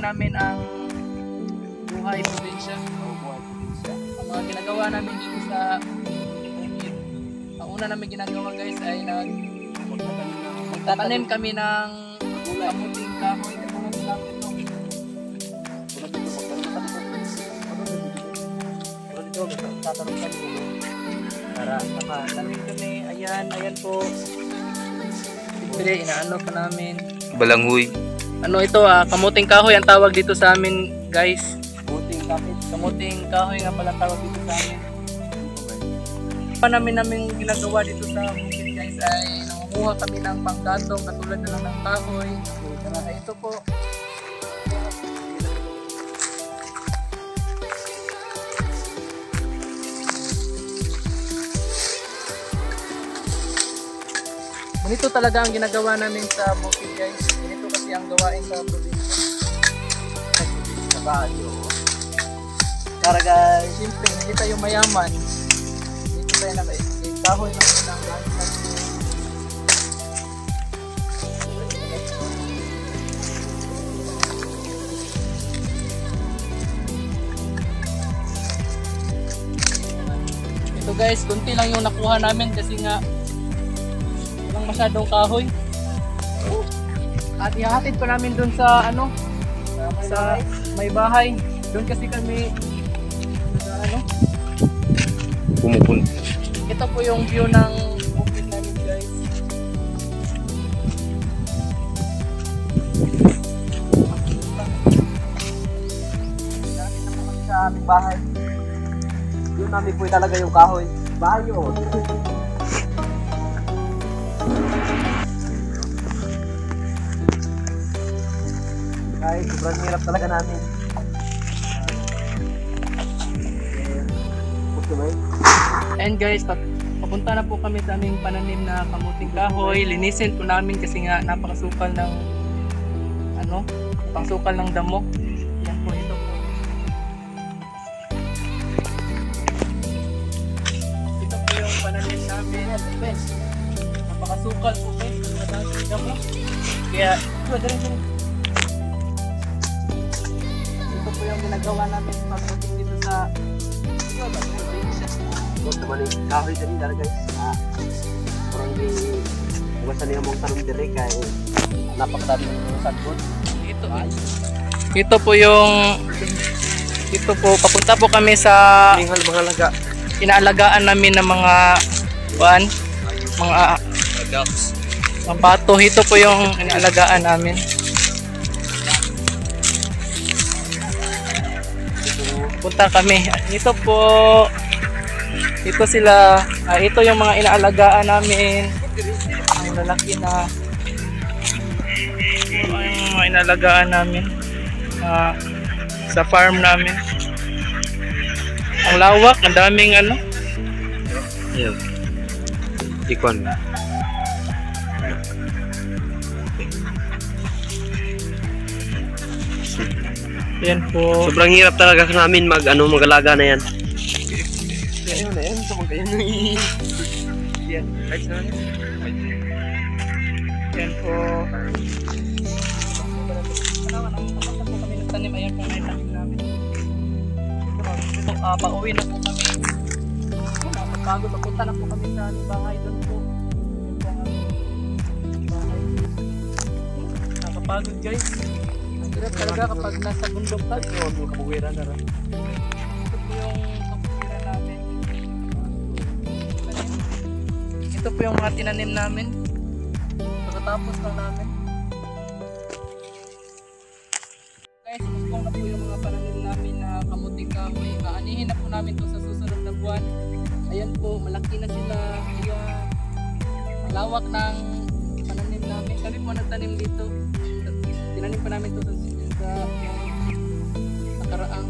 namin ang buhay probinsya. Ang mga ginagawa namin dito sa bukid. Ang una namin ginagawa guys ay nagtatanim kami ng kamuting kahoy. Tatanong kami para nakatanim kami. Ayan po. Siyempre, inaano pa namin. Balanghoy. Ano ito kamuting kahoy ang tawag dito sa amin guys. Kamuting kahoy nga pala tawag dito sa amin. Pa namin ginagawa dito sa bukid guys ay nangunguha kami ng panggatong katulad na lang ng kahoy. Ito po. Ganito talaga ang ginagawa namin sa bukid guys. Ganito kasi ang gawain sa probinsya. Sa bayo. Para guys, siyempre hindi tayo mayaman. Dito tayo na kahoy lang muna ang gamit natin. Ito guys, kunti lang yung nakuha namin kasi nga masyadong kahoy. At ihahatid pa namin dun sa sa may bahay. Doon kasi kami Pumupunta. Ito po yung view ng bukid namin guys. Dami na naman sa aming bahay. Yun namin po talaga yung kahoy. Bahay yun. Ay, sobrang hirap talaga namin. And guys, papunta na po kami sa aming pananim na kamuting kahoy. Linisin po namin kasi nga napakasukal ng pangsukal ng damo. Yan po ito po. Ito po yung pananim namin. Napakasukal po guys. Madaming damo. Kaya, ito po yung ginagawa namin pagdating dito sa kahoy din dala guys. Parang di ugasan niya mong tanong dire kay napakadami ng sagot. Ito po papunta po kami sa mga laga. Inaalagaan namin ng mga pato. Ito po yung inaalagaan namin. Punta kami. Ito po. Ito sila. Ito yung mga inaalagaan namin. Ang lalaki na. Ito yung mga inaalagaan namin. Sa farm namin. Ang lawak. Ang daming Ayan. Ikon. Yan po. Sobrang hirap talaga namin mag-alaga na yan. Yan. Yan po. Kami nagtanim. Ayan po na itanim namin. Ito, pauwi na po kami. Napapagod. Papunta na po kami sa bahay doon po. Yan po ang aming bahay. Nakapagod guys. Hirap talaga kapag nasa bundok ka. Ito yung kabuwiran na rin. Ito po yung kabuwiran namin. Ito po yung mga tinanim namin. Pagkatapos lang namin. Guys, muspong na po yung mga pananim namin na kamuting kahoy. Aanihin na po namin to sa susunod na buwan. Ayan po, malaki na sila. Kaya malawak ng pananim namin. Kami po nagtanim dito. Tinanim pa namin to sa nakaraang